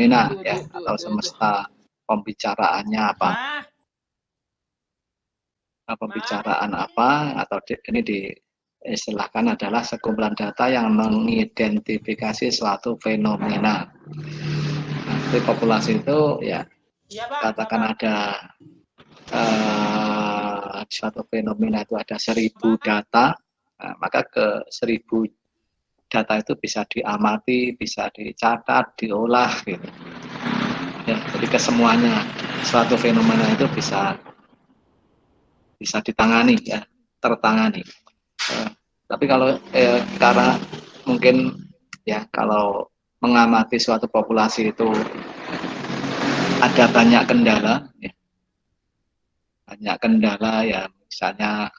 fenomena ya, atau semesta pembicaraannya apa. Pembicaraan apa atau ini diistilahkan adalah sekumpulan data yang mengidentifikasi suatu fenomena. Nah, di populasi itu ya katakan ada suatu fenomena itu ada 1000 data, nah, maka ke 1000 data itu bisa diamati, bisa dicatat, diolah gitu. Ya, jadi kesemuanya suatu fenomena itu bisa ditangani ya, tertangani. Tapi kalau karena mungkin ya kalau mengamati suatu populasi itu ada banyak kendala ya. Banyak kendala ya, misalnya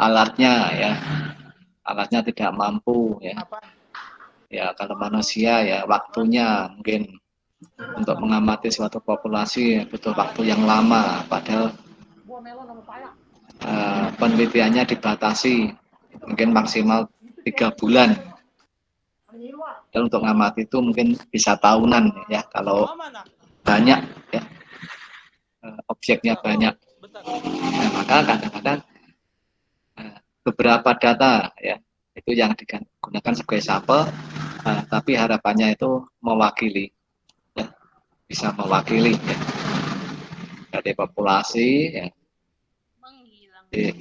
alatnya tidak mampu ya. Ya kalau manusia ya waktunya mungkin untuk mengamati suatu populasi butuh waktu yang lama, padahal penelitiannya dibatasi mungkin maksimal 3 bulan. Dan untuk mengamati itu mungkin bisa tahunan ya kalau banyak ya, objeknya banyak. Nah, maka kadang-kadang beberapa data ya itu yang digunakan sebagai sampel, tapi harapannya itu mewakili ya, bisa mewakili ya, dari populasi ya, di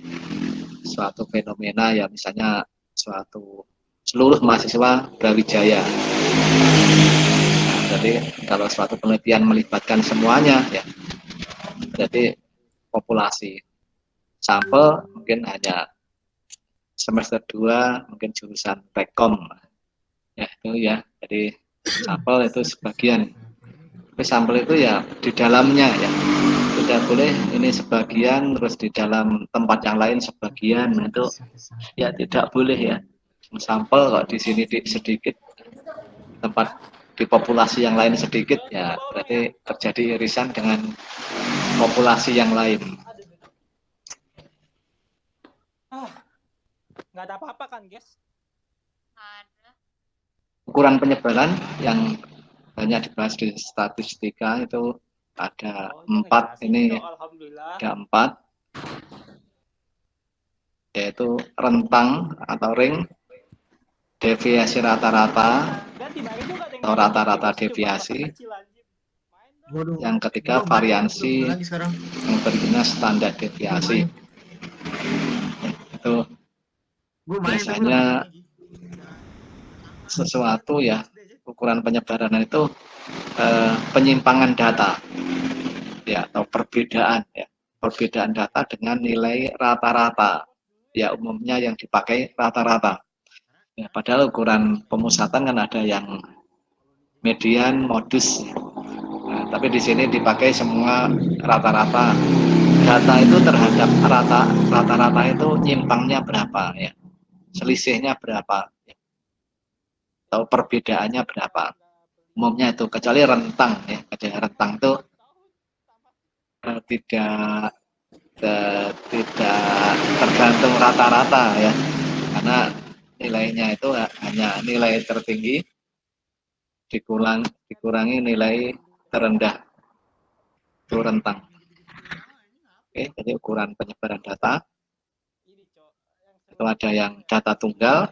suatu fenomena ya, misalnya suatu seluruh mahasiswa Brawijaya. Nah, jadi kalau suatu penelitian melibatkan semuanya ya, jadi populasi sampel mungkin hanya semester 2 mungkin jurusan Tekom ya, itu ya, jadi sampel itu sebagian, tapi sampel itu ya di dalamnya ya, tidak boleh ini sebagian terus di dalam tempat yang lain sebagian, itu ya tidak boleh ya. Sampel kok di sini sedikit, tempat di populasi yang lain sedikit, ya berarti terjadi irisan dengan populasi yang lain. Nggak ada apa-apa kan, guys? Ada. Ukuran penyebaran yang banyak dibahas di statistika itu ada 4 ini ya. Ada 4, yaitu rentang atau ring, deviasi rata-rata atau rata-rata deviasi, yang ketiga variansi, yang berikutnya standar deviasi. Itu biasanya sesuatu ya, ukuran penyebaran itu penyimpangan data ya, atau perbedaan ya, perbedaan data dengan nilai rata-rata ya, umumnya yang dipakai rata-rata ya, padahal ukuran pemusatan kan ada yang median, modus. Nah, tapi di sini dipakai semua rata-rata. Data itu terhadap rata-rata itu nyimpangnya berapa ya, selisihnya berapa ya, atau perbedaannya berapa. Umumnya itu, kecuali rentang ya, kecuali rentang itu tidak tergantung rata-rata ya, karena nilainya itu hanya nilai tertinggi dikurangi nilai terendah, itu rentang. Oke, jadi ukuran penyebaran data itu ada yang data tunggal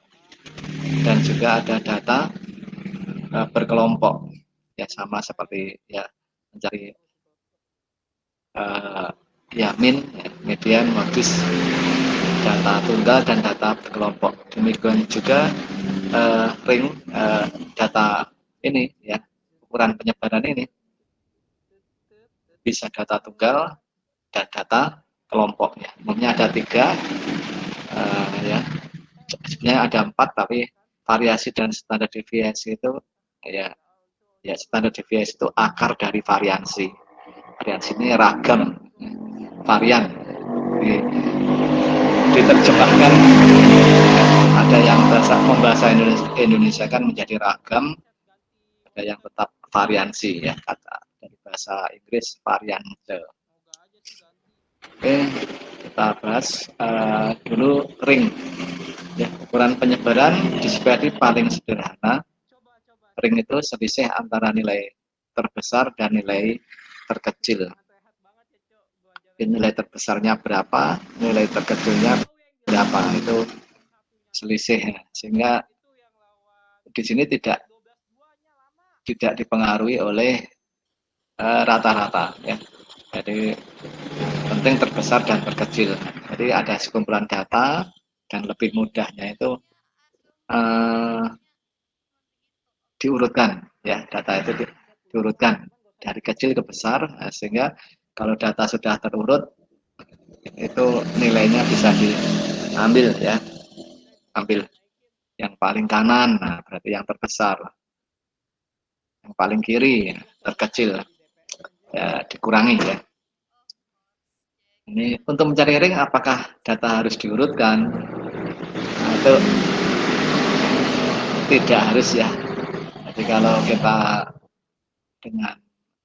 dan juga ada data berkelompok ya, sama seperti ya mencari ya min, ya, median, modus, data tunggal dan data berkelompok. Demikian juga ring, data ini ya, ukuran penyebaran ini bisa data tunggal dan data kelompok ya. Umumnya ada 3 ya, sebenarnya ada 4, tapi variasi dan standar deviasi itu ya, standar deviasi itu akar dari variansi. Variansi ini ragam varian, diterjemahkan ada yang membahasa Indonesia kan menjadi ragam, ada yang tetap variansi ya, kata dari bahasa Inggris variante. Oke, kita bahas dulu ring ya. Ukuran penyebaran disepakati paling sederhana. Ring itu selisih antara nilai terbesar dan nilai terkecil. Nilai terbesarnya berapa, nilai terkecilnya berapa, itu selisih. Sehingga di sini tidak dipengaruhi oleh rata-rata ya. Jadi penting terbesar dan terkecil. Jadi ada sekumpulan data dan lebih mudahnya itu diurutkan ya, data itu diurutkan dari kecil ke besar, sehingga kalau data sudah terurut itu nilainya bisa diambil ya, ambil yang paling kanan, nah berarti yang terbesar, yang paling kiri ya, terkecil ya, dikurangi ya. Ini untuk mencari ring apakah data harus diurutkan? Nah, itu tidak harus ya. Jadi kalau kita dengan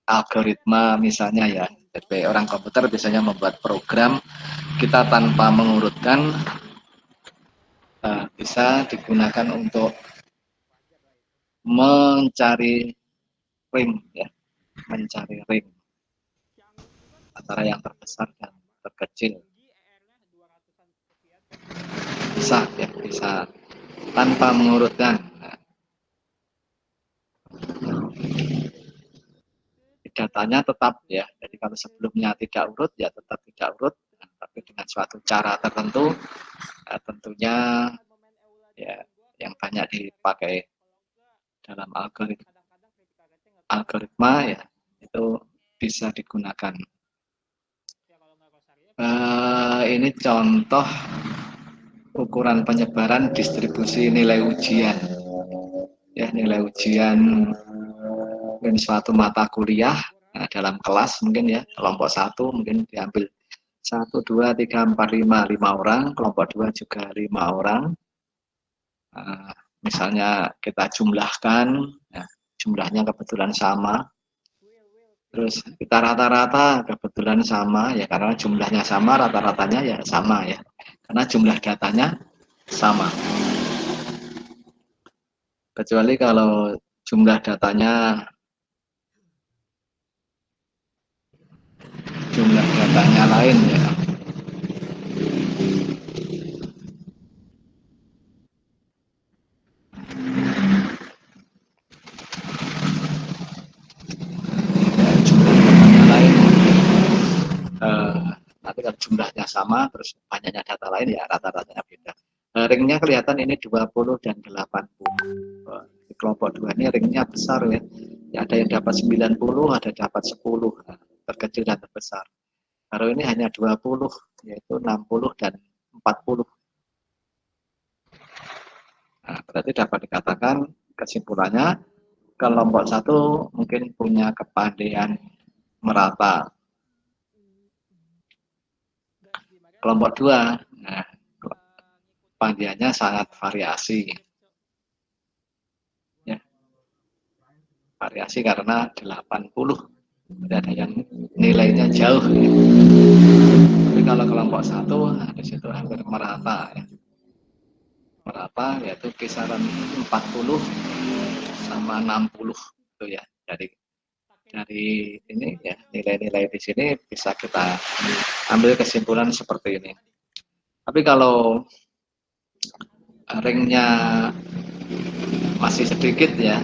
algoritma misalnya ya, jadi orang komputer biasanya membuat program, kita tanpa mengurutkan bisa digunakan untuk mencari ring ya, mencari ring antara yang terbesar dan terkecil. Bisa ya, bisa tanpa mengurutkan. Datanya tetap ya, jadi kalau sebelumnya tidak urut ya tetap tidak urut, tapi dengan suatu cara tertentu, tentunya ya yang banyak dipakai dalam algoritma ya, itu bisa digunakan. Ini contoh ukuran penyebaran distribusi nilai ujian ya, nilai ujian mungkin suatu mata kuliah dalam kelas, mungkin ya kelompok 1 mungkin diambil 1, 2, 3, 4, 5 orang, kelompok 2 juga 5 orang. Misalnya kita jumlahkan ya, jumlahnya kebetulan sama, terus kita rata-rata kebetulan sama ya, karena jumlahnya sama, rata-ratanya ya sama ya, karena jumlah datanya sama. Kecuali kalau jumlah datanya lain ya. Jumlah datanya lain. Nanti kalau jumlahnya sama terus banyaknya data lain ya rata-ratanya beda. Ringnya kelihatan ini 20 dan 80. Di kelompok 2 ini ringnya besar ya. Ada yang dapat 90, ada dapat 10, terkecil dan terbesar. Kalau ini hanya 20, yaitu 60 dan 40. Nah, berarti dapat dikatakan kesimpulannya kelompok 1 mungkin punya kepandaian merata. Kelompok 2, nah, kepandaiannya sangat variasi. Ya. Variasi karena 80. Ada yang nilainya jauh. Ya. Tapi kalau kelompok 1, nah, di situ hampir merata ya. Merata yaitu kisaran 40 sama 60 itu ya. Dari ini ya, nilai-nilai di sini bisa kita ambil kesimpulan seperti ini. Tapi kalau ringnya masih sedikit ya,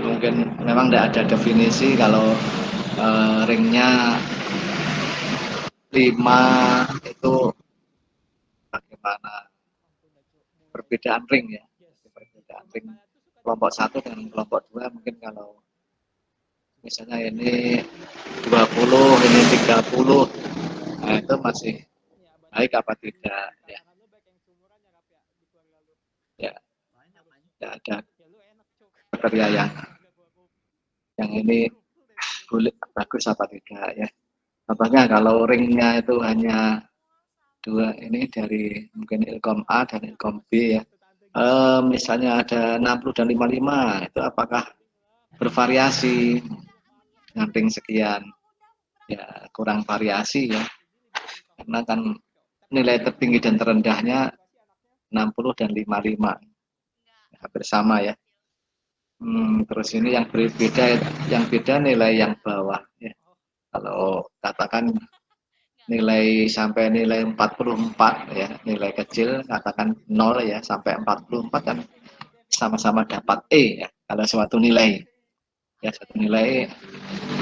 mungkin memang tidak ada definisi kalau ringnya 5 itu bagaimana perbedaan ring ya, perbedaan ring kelompok 1 dengan kelompok 2 mungkin kalau misalnya ini 20, ini 30, nah itu masih baik apa tidak ya. Ya, tidak ada kriteria yang ini boleh bagus apa tidak ya. Contohnya kalau ringnya itu hanya 2 ini dari mungkin Ilkom A dan Ilkom B ya. Misalnya ada 60 dan 55, itu apakah bervariasi dengan ring sekian? Ya kurang variasi ya. Karena kan nilai tertinggi dan terendahnya 60 dan 55. Hampir sama ya. Terus ini yang beda nilai yang bawah ya. Kalau katakan nilai sampai nilai 44 ya, nilai kecil katakan 0 ya sampai 44 kan sama-sama dapat E ya. Kalau suatu nilai ya satu nilai,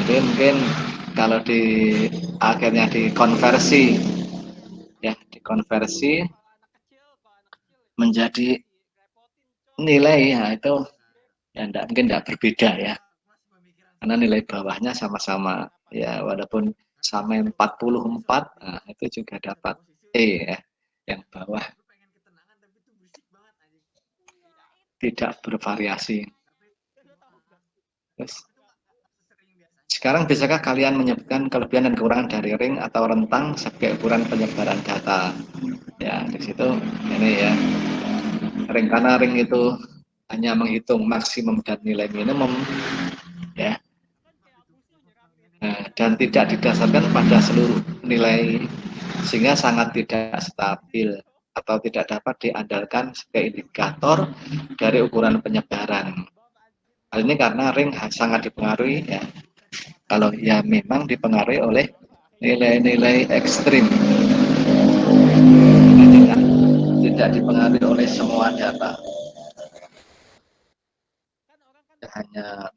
jadi mungkin kalau di akhirnya dikonversi ya, dikonversi menjadi nilai ya, itu ya mungkin enggak berbeda ya, karena nilai bawahnya sama-sama ya, walaupun sama 44, nah, itu juga dapat E ya, yang bawah tidak bervariasi. Terus, sekarang bisakah kalian menyebutkan kelebihan dan kekurangan dari ring atau rentang sebagai ukuran penyebaran data? Ya, di situ ini ya, ring, karena ring itu hanya menghitung maksimum dan nilai minimum ya, dan tidak didasarkan pada seluruh nilai, sehingga sangat tidak stabil atau tidak dapat diandalkan sebagai indikator dari ukuran penyebaran. Hal ini karena ring sangat dipengaruhi ya, kalau ya memang dipengaruhi oleh nilai-nilai ekstrim, tidak dipengaruhi oleh semua data, hanya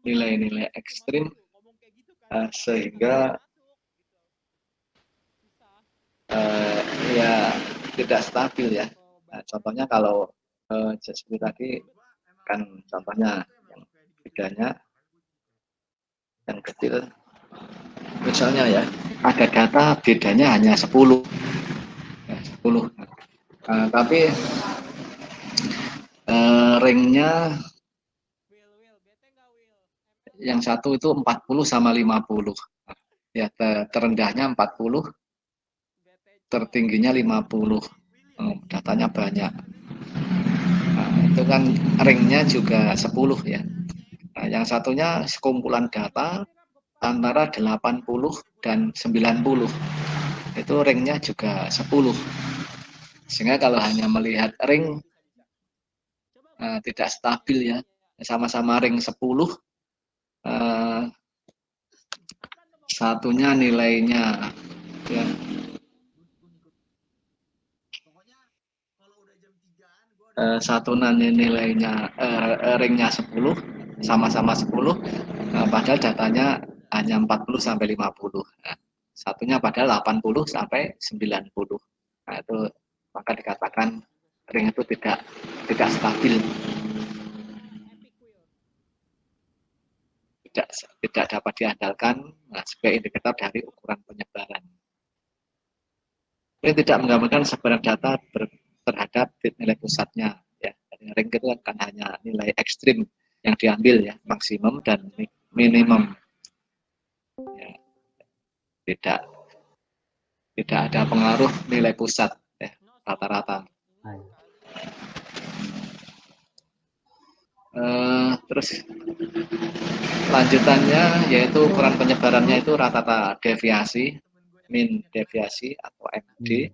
nilai-nilai ekstrim, sehingga ya tidak stabil ya. Nah, contohnya kalau seperti tadi kan, contohnya yang bedanya yang kecil, misalnya ya ada data bedanya hanya 10 ya, 10. Tapi ringnya yang satu itu 40 sama 50 ya, terendahnya 40, tertingginya 50. Datanya banyak. Nah, itu kan ringnya juga 10 ya. Nah, yang satunya sekumpulan data antara 80 dan 90. Itu ringnya juga 10. Sehingga kalau hanya melihat ring tidak stabil ya. Sama-sama ring 10, satunya nilainya ya, nilainya ringnya 10, sama-sama 10, padahal datanya hanya 40 sampai 50. Nah, satunya padahal 80 sampai 90. Nah, itu maka dikatakan ring itu tidak stabil, tidak tidak dapat diandalkan sebagai indikator dari ukuran penyebaran. Ini tidak menggambarkan sebaran data terhadap nilai pusatnya ya. Ring itu kan hanya nilai ekstrim yang diambil ya, maksimum dan minimum ya, tidak tidak ada pengaruh nilai pusat ya, rata-rata. Terus lanjutannya yaitu ukuran penyebarannya itu rata-rata deviasi, min deviasi atau MD.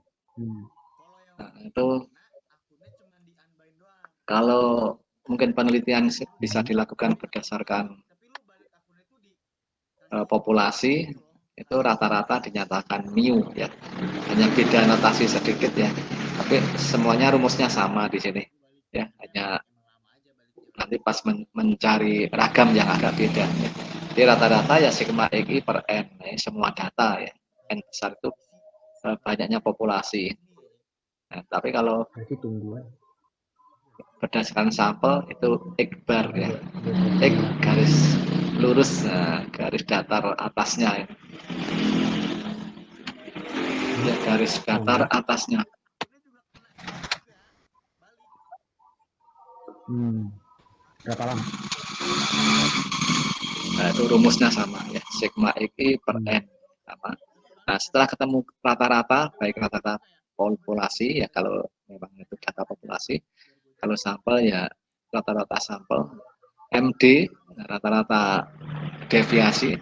Nah, itu kalau mungkin penelitian bisa dilakukan berdasarkan populasi, itu rata-rata dinyatakan mu ya, hanya beda notasi sedikit ya, tapi semuanya rumusnya sama di sini ya, hanya nanti pas mencari ragam yang agak beda ya. Jadi rata-rata ya sigma xi per n ya, semua data ya, n besar itu banyaknya populasi. Nah, tapi kalau berdasarkan sampel itu X bar ya, X garis lurus, garis datar atasnya ya, garis datar atasnya. Berapa lama? Nah, itu rumusnya sama ya, sigma xi per n sama. Nah, setelah ketemu rata-rata, baik rata-rata populasi ya, kalau memang itu data populasi, kalau sampel ya rata-rata sampel, MD rata-rata deviasi,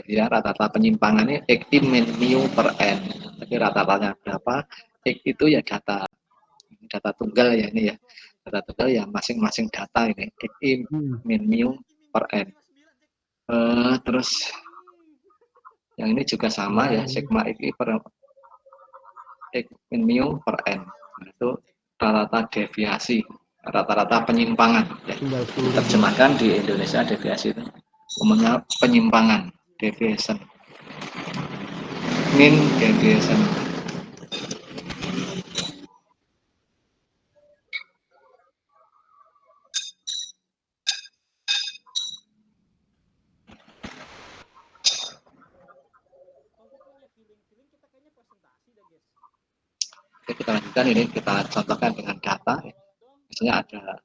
ya rata-rata penyimpangannya X min mu per n. Tapi rata-ratanya berapa? X itu ya data tunggal ya, ini ya. data tunggal ya masing-masing data ini XI min mu per n. Terus yang ini juga sama ya, sigma XI per X min mu per n. Nah, itu rata-rata deviasi, rata-rata penyimpangan ya. Terjemahkan di Indonesia deviasi itu umumnya penyimpangan, deviation, mean deviation. Oke, kita lanjutkan ini, kita contohkan dengan data. Misalnya ada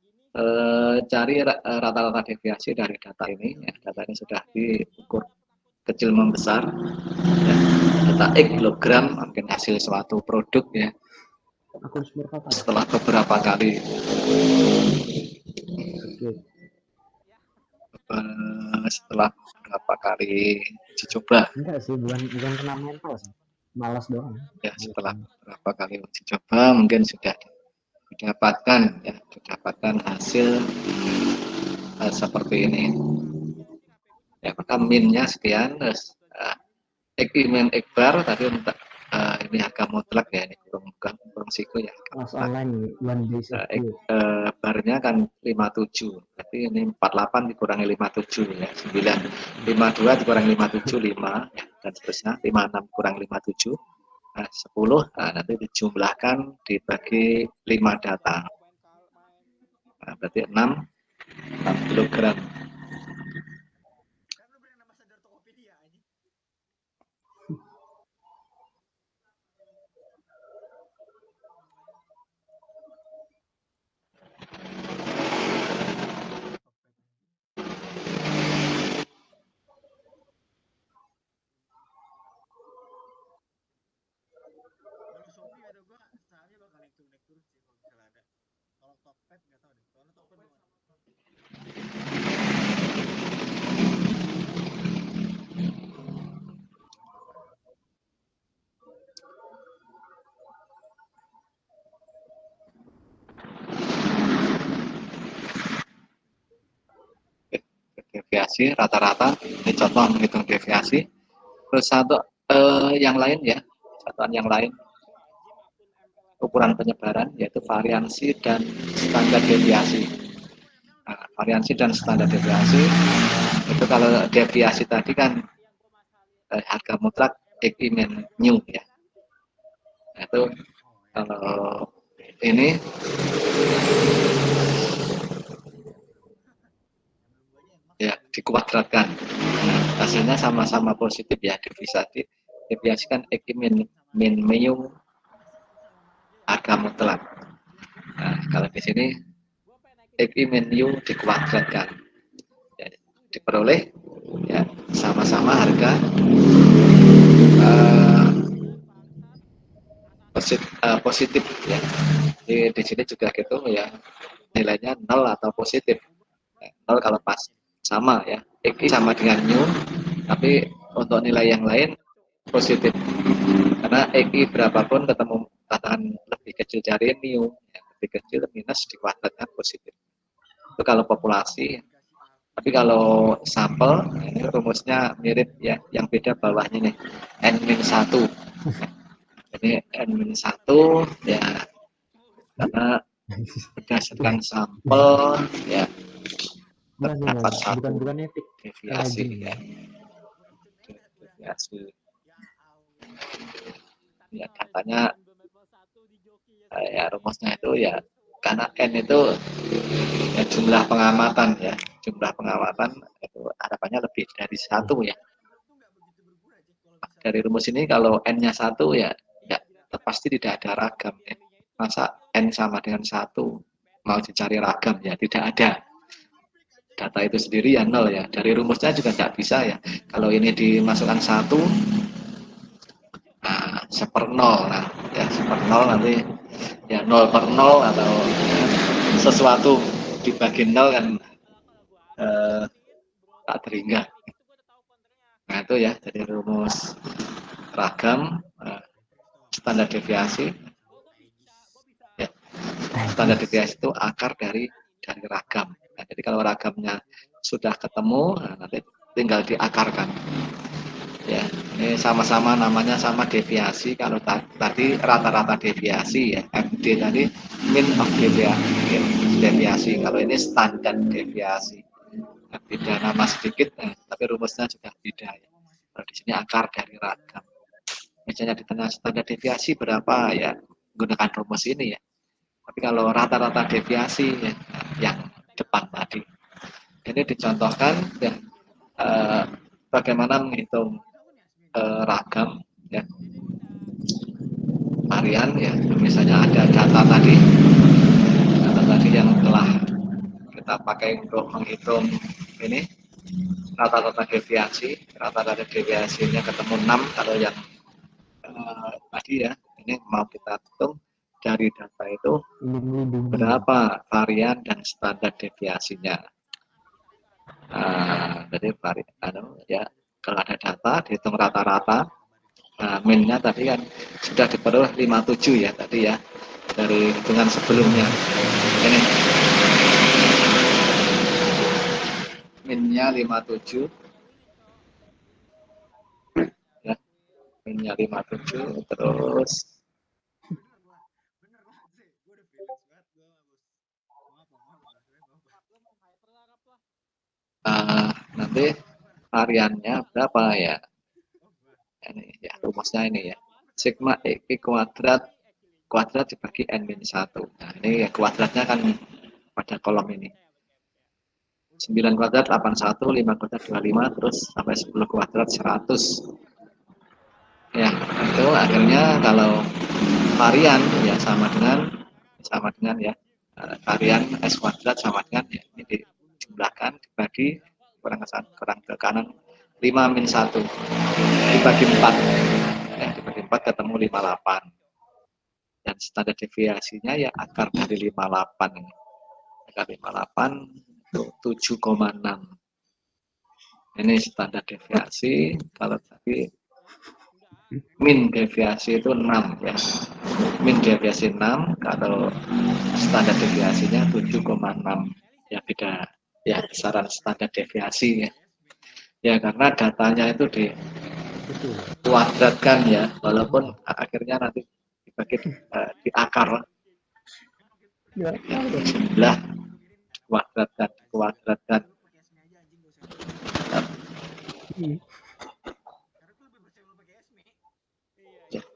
cari rata-rata deviasi dari data ini. Ya, data ini sudah diukur kecil membesar. Ya, data X kilogram mungkin hasil suatu produk ya. Setelah beberapa kali setelah beberapa kali uji coba. Enggak sih, bukan kena mental sih. Malas doang. Ya, setelah beberapa kali uji coba mungkin sudah didapatkan hasil seperti ini. Ya, maka minnya sekian, terus X min X bar tadi untuk ini harga mutlak ya, ini belum siku ya. Online one day Barnya kan 57, berarti ini 48 dikurangi 57 ya, 9, 52 dikurangi 57, 5 ya, dan seterusnya, 56 kurang 57, 10, nah, nanti dijumlahkan dibagi 5 data, nah, berarti 6 kilogram. Deviasi rata-rata, ini contoh menghitung deviasi. Terus yang lain ya, satuan yang lain ukuran penyebaran yaitu variansi dan standar deviasi. Nah, variansi dan standar deviasi itu kalau deviasi tadi kan harga mutlak X min mu ya. Nah, itu kalau ini ya dikuadratkan, nah, hasilnya sama-sama positif ya, deviasi kan X min mu harga mutlak. Nah, kalau di sini X min mu dikuadratkan ya, diperoleh ya sama-sama harga positif ya. Di sini juga gitu ya, nilainya 0 atau positif. 0 kalau pas sama ya, X sama dengan mu, tapi untuk nilai yang lain positif. Karena X berapapun ketemu tatahan lebih kecil dari mu, ya, lebih kecil minus dikuadratkan positif. Itu kalau populasi. Tapi kalau sampel, ini rumusnya mirip ya, yang beda bawahnya nih, N-1. Jadi N-1 ya, karena berdasarkan sampel ya terdapat satu deviasi ya, deviasi ya, datanya ya rumusnya itu ya, karena N itu ya jumlah pengamatan ya, jumlah pengamatan itu harapannya lebih dari 1 ya. Dari rumus ini kalau N-nya 1 ya pasti tidak ada ragam ya. Masa N sama dengan 1 mau dicari ragam ya, tidak ada. Data itu sendiri ya 0 ya. Dari rumusnya juga tidak bisa ya. Kalau ini dimasukkan 1, nah, 1/0, nah ya 1/0 nanti ya 0/0 atau sesuatu dibagi 0 kan tak terhingga. Nah itu ya, jadi rumus ragam, standar deviasi ya. standar deviasi itu akar dari ragam. Nah, jadi kalau ragamnya sudah ketemu, nah, nanti tinggal diakarkan. Ya, ini sama-sama namanya sama deviasi. Kalau tadi rata-rata deviasi ya, MD tadi mean of deviasi. Kalau ini standar deviasi. Nah, beda nama sedikit, tapi rumusnya juga beda ya. Kalau di sini akar dari ragam. Misalnya ditanya standar deviasi berapa ya, gunakan rumus ini ya. Tapi kalau rata-rata deviasi ya, yang depan tadi. Ini dicontohkan ya, bagaimana menghitung ragam ya, varian ya. Misalnya ada data tadi yang telah kita pakai untuk menghitung ini rata-rata deviasinya ketemu 6 kalau yang tadi ya. Ini mau kita hitung dari data itu berapa varian dan standar deviasinya. Jadi ya, kalau ada data dihitung rata-rata. Nah, min-nya tadi kan sudah diperoleh 57 ya tadi ya, dari hitungan sebelumnya. Ini min-nya 57 ya, min-nya 57 terus nanti variannya berapa ya. Ini ya rumusnya ini ya, sigma x kuadrat dibagi n-1. Nah, ini ya kuadratnya kan pada kolom ini. 9 kuadrat 81, 5 kuadrat 25, terus sampai 10 kuadrat 100. Ya, itu akhirnya kalau varian ya sama dengan ya, varian S kuadrat sama dengan ya, ini dijumlahkan dibagi kurang ke kanan 5 min 1 dibagi 4 ya, dibagi 4 ketemu 58. Dan standar deviasinya ya akar dari 58 ini. Akar 58 itu 7,6. Ini standar deviasi. Kalau tadi min deviasi itu 6 ya. Min deviasi 6, kalau standar deviasinya 7,6. Ya beda ya besaran standar deviasi ya. Ya karena datanya itu dikuadratkan ya, walaupun akhirnya nanti dibagi di akar ya, jumlah kuadratkan. Ya.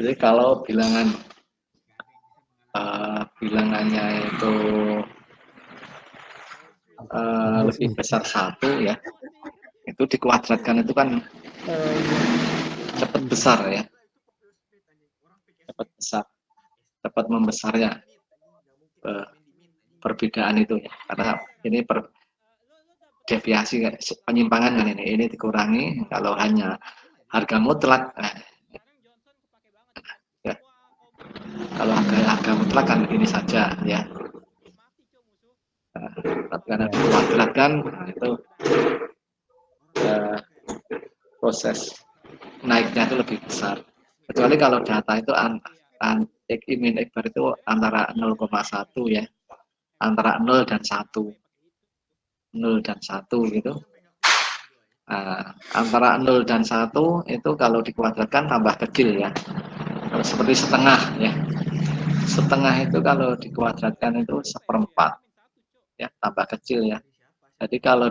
Jadi kalau bilangannya itu lebih besar 1 ya, itu dikuadratkan itu kan cepat besar ya, cepat membesarnya perbedaan itu ya, karena ini deviasi penyimpangan kan ini dikurangi. Kalau hanya harga mutlak ya, kalau harga mutlak kan ini saja ya, tapi karena dikuadratkan itu proses naiknya itu lebih besar. Kecuali kalau data itu min x bar itu antara 0,1 ya, antara 0 dan 1 gitu. Antara 0 dan 1 itu kalau dikuadratkan tambah kecil ya, seperti setengah ya. Setengah itu kalau dikuadratkan itu 1/4 ya, tambah kecil ya. Jadi kalau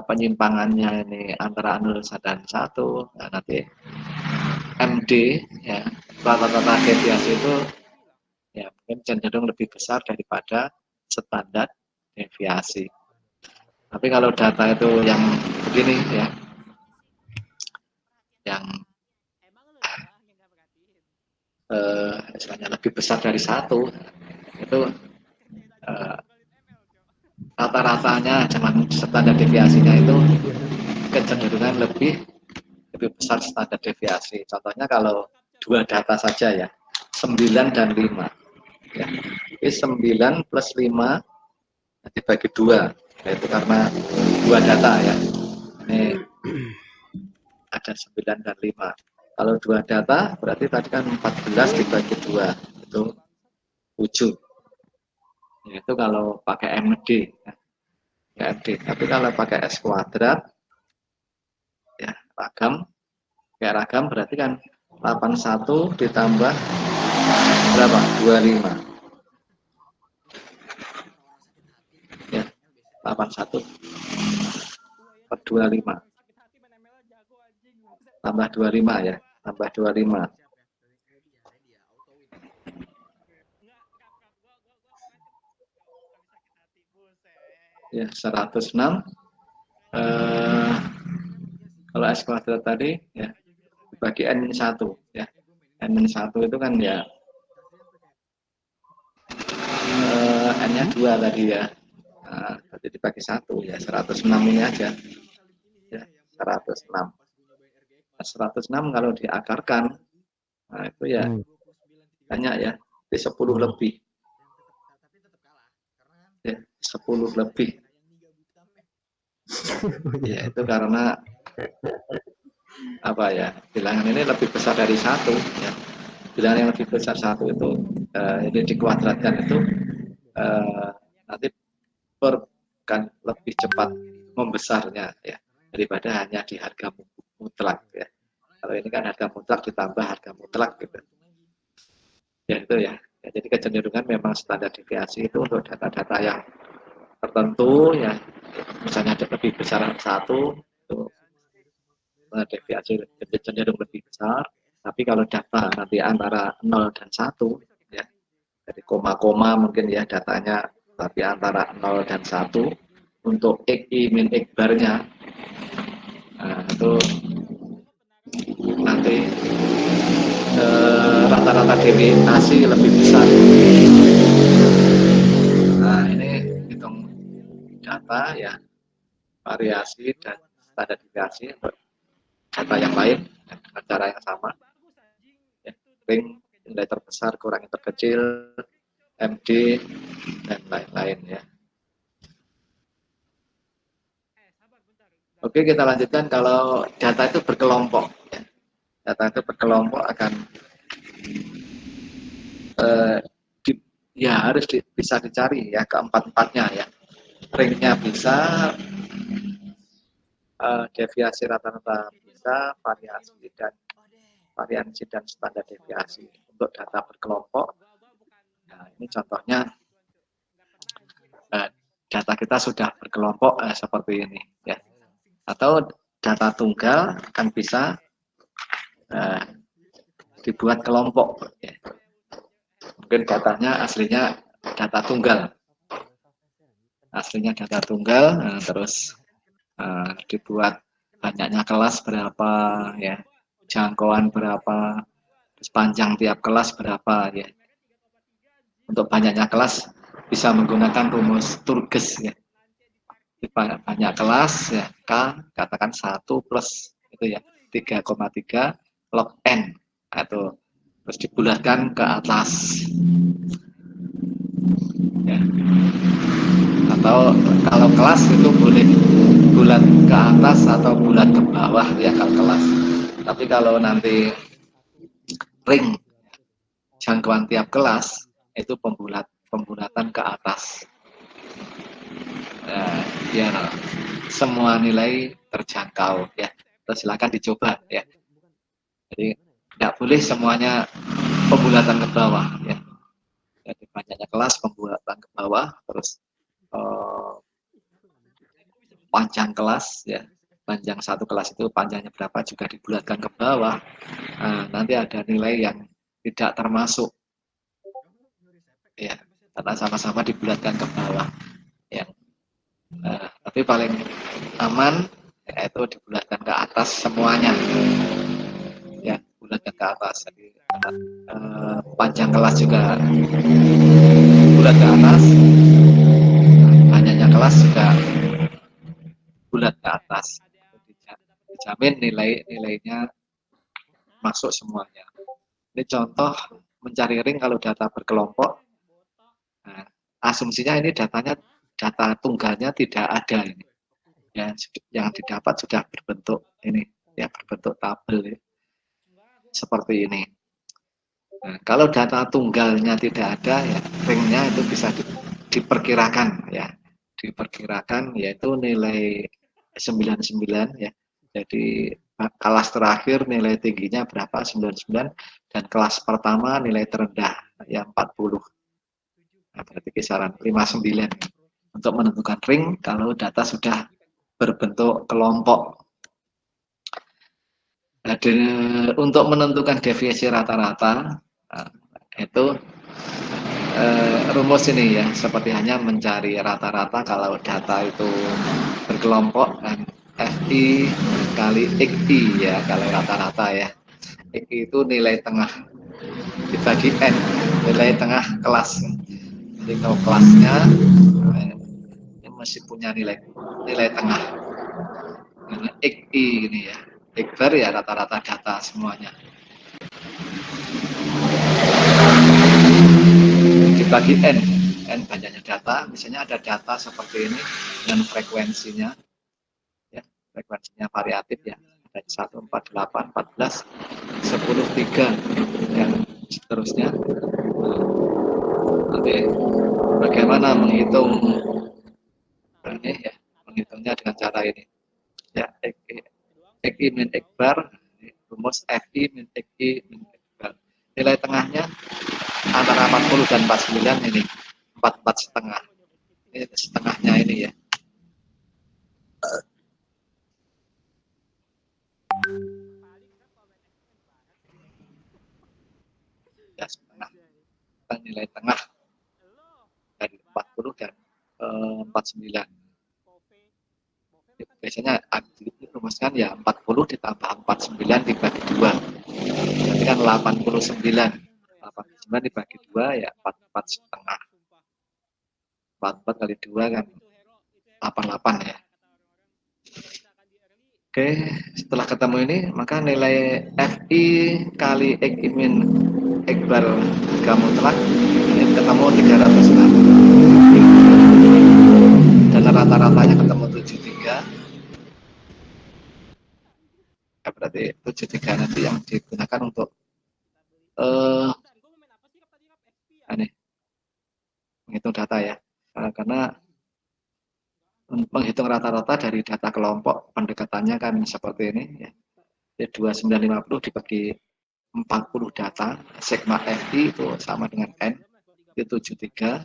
penyimpangannya ini antara 0 dan 1, nah nanti MD ya, rata-rata deviasi itu ya mungkin cenderung lebih besar daripada standar deviasi. Tapi kalau data itu yang begini ya, yang misalnya lebih besar dari 1, itu rata-ratanya cuman standar deviasinya itu kecenderungan lebih besar standar deviasi. Contohnya kalau 2 data saja ya, 9 dan 5 ya. Jadi 9 plus 5 dibagi 2, yaitu karena 2 data ya. Ini ada 9 dan 5. Kalau 2 data berarti tadi kan 14 dibagi 2 itu 7. Itu kalau pakai MD, ya. MD. Tapi kalau pakai S kuadrat, ya ragam, kayak ragam berarti kan 81 ditambah berapa? 25. Ya, 81 per 25. Tambah 25 ya, tambah 25. Ya, 106. Kalau S kuadrat tadi ya bagi N-1 ya. N-1 itu kan ya N-nya 2 tadi ya. Nah, jadi dibagi 1 ya 106 ini aja. Ya, 106. Nah, 106 kalau diakarkan nah itu ya banyak ya, di 10 lebih. Ya, 10 lebih. Ya, itu karena apa ya? Bilangan ini lebih besar dari 1 ya. Bilangan yang lebih besar 1 itu ini dikuadratkan itu nanti kan lebih cepat membesarnya ya daripada hanya di harga mutlak ya. Kalau ini kan harga mutlak ditambah harga mutlak gitu. Ya itu ya. Ya jadi kecenderungan memang standar deviasi itu untuk data-data yang tertentu ya, misalnya lebih besar 1 itu deviasi cenderung lebih besar. Tapi kalau data nanti antara 0 dan 1 ya, jadi koma-koma mungkin ya datanya tapi antara 0 dan 1 untuk XI min X barnya itu nanti rata-rata deviasi lebih besar. Nah ini hitung data ya, variasi dan standar deviasi untuk data yang lain dengan cara yang sama ya, ring nilai terbesar kurang yang terkecil, MD dan lain-lain ya. Oke, kita lanjutkan. Kalau data itu berkelompok ya. Data itu berkelompok akan ya harus bisa dicari ya keempat-empatnya ya. Ringnya bisa, deviasi rata-rata bisa, variasi dan standar deviasi untuk data berkelompok. Nah, ini contohnya data kita sudah berkelompok seperti ini ya. Atau data tunggal kan bisa dibuat kelompok ya. Mungkin datanya aslinya data tunggal. Aslinya data tunggal, terus dibuat banyaknya kelas berapa ya, jangkauan berapa, terus panjang tiap kelas berapa ya. Untuk banyaknya kelas bisa menggunakan rumus Turges ya. Banyak kelas ya, K katakan 1 plus itu ya 3,3 log N atau terus dibulatkan ke atas ya. Atau kalau kelas itu boleh bulat ke atas atau bulat ke bawah ya kalau kelas. Tapi kalau nanti ring jangkauan tiap kelas itu pembulatan ke atas. Ya semua nilai terjangkau ya. Terus silakan dicoba ya. Jadi tidak boleh semuanya pembulatan ke bawah ya. Jadi banyaknya kelas pembulatan ke bawah, terus panjang kelas ya, panjang satu kelas itu panjangnya berapa juga dibulatkan ke bawah. Nanti ada nilai yang tidak termasuk ya, karena sama-sama dibulatkan ke bawah ya. Tapi paling aman yaitu dibulatkan ke atas semuanya ya, bulatkan ke atas. Jadi panjang kelas juga bulat ke atas, banyaknya kelas juga bulat ke atas. Dijamin nilainya masuk semuanya. Ini contoh mencari ring kalau data berkelompok. Nah, asumsinya ini data tunggalnya tidak ada ini. Ya, yang didapat sudah berbentuk ini ya, berbentuk tabel ya. seperti ini. Nah, kalau data tunggalnya tidak ada, ya ringnya itu bisa diperkirakan, ya, diperkirakan yaitu nilai 99 ya. Jadi kelas terakhir nilai tingginya berapa 99 dan kelas pertama nilai terendah ya 40. Nah, berarti kisaran 59 untuk menentukan ring kalau data sudah berbentuk kelompok. Nah, untuk menentukan deviasi rata-rata itu rumus ini ya, seperti hanya mencari rata-rata kalau data itu berkelompok dan FI kali XI ya, kalau rata-rata ya. XI itu nilai tengah dibagi N, nilai tengah kelas. Jadi kalau kelasnya ini masih punya nilai tengah. Nah, XI ini ya, X ya rata-rata data semuanya. Dibagi N banyaknya data, misalnya ada data seperti ini dengan frekuensinya, ya, frekuensinya variatif ya, ada 1, 4, 8, 14, 10, 3, dan seterusnya. Nanti bagaimana menghitung ini ya, menghitungnya dengan cara ini, ya, XI min X bar, rumus FI min XI min X bar. Nilai tengahnya antara 40 dan 49 ini 44 setengah. Ini setengahnya ini ya. Ya setengah. Nilai tengah dari 40 dan 49. Biasanya dirumuskan ya 40 ditambah 49 dibagi 2. Berarti kan 89. 89 dibagi 2 ya 44 setengah. 44 kali 2 kan 88 ya. Oke, setelah ketemu ini maka nilai FI kali X min X bar kamu telah ini ketemu 360 dan rata-ratanya ketemu 73. Ya, berarti 73 nanti yang digunakan untuk ini menghitung data ya, karena menghitung rata-rata dari data kelompok pendekatannya kan seperti ini ya. Jadi 2950 dibagi 40 data, sigma FI itu sama dengan N, itu 73,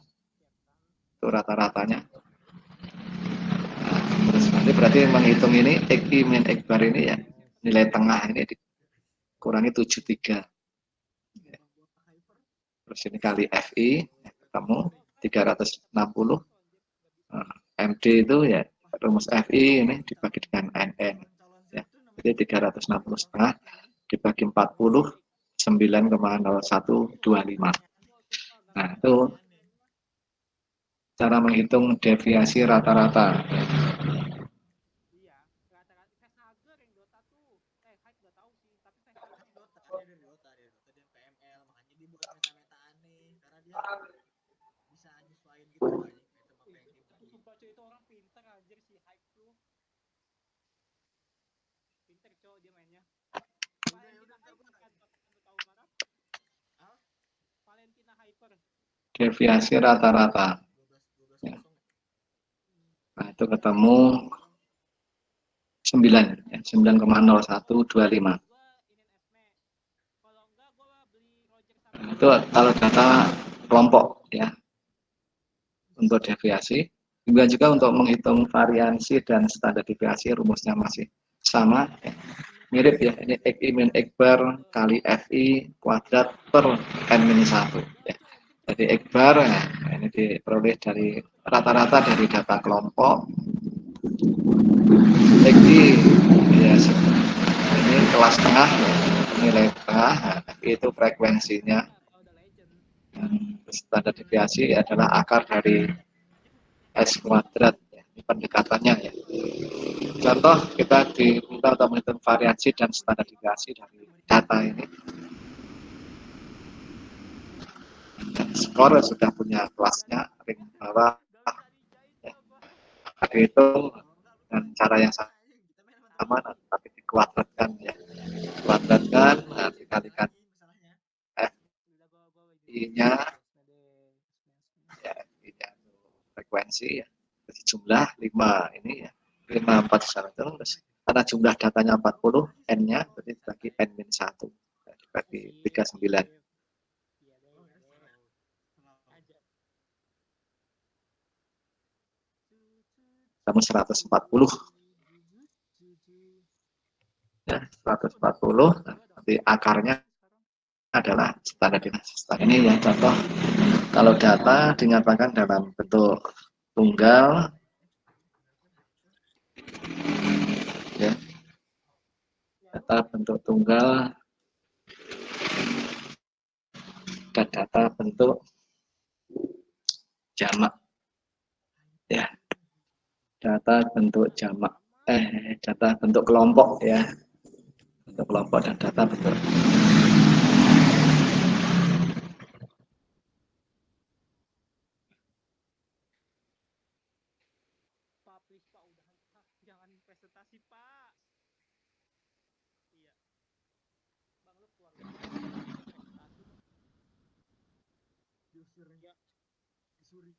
itu rata-ratanya. Nah, terus nanti berarti menghitung ini, XI min X bar ini ya, nilai tengah ini dikurangi 73. Terus ini kali FI, ya, ketemu 360. MD itu ya, rumus FI ini dibagi dengan NN. Ya, jadi 360 setengah dibagi 40, 9,0125. Nah, itu cara menghitung deviasi rata-rata. Deviasi rata-rata. Ya. Nah, itu ketemu 9, ya, 9,0125. Nah, itu kalau data kelompok ya untuk deviasi. Kemudian juga untuk menghitung variansi dan standar deviasi rumusnya masih sama, ya. Mirip ya, ini XI min X bar kali FI kuadrat per N-1 ya. Jadi X bar ya, ini diperoleh dari rata-rata dari data kelompok. XI ya, ini kelas tengah, nilai tengah, itu frekuensinya. Standar deviasi adalah akar dari S kuadrat ya, pendekatannya ya. Contoh kita diminta untuk menghitung variansi dan standar deviasi dari data ini. Dan skor sudah punya kelasnya, ring bawah ya. Dihitung dengan cara yang sama. keamanan, tapi dikuadratkan ya. Kuadratkan, nah, dikalikan FI-nya, ya, FI-nya frekuensi ya. Jadi jumlah 5 ini ya. 541 terus karena jumlah datanya 40, N-nya berarti dibagi N-1. Dibagi 39. Kamu 140 ya, 140 nanti akarnya adalah standar deviasi. Ini yang contoh kalau data dinyatakan dalam bentuk tunggal ya, data bentuk tunggal dan data bentuk jamak ya, data bentuk jamak data bentuk kelompok ya, bentuk kelompok dan data bentuk Pak, please Pak, udahan Pak. Jangan presentasi Pak. Iya. Bang, lu keluar dulu. Presentasi. Diusir ya. Disuri.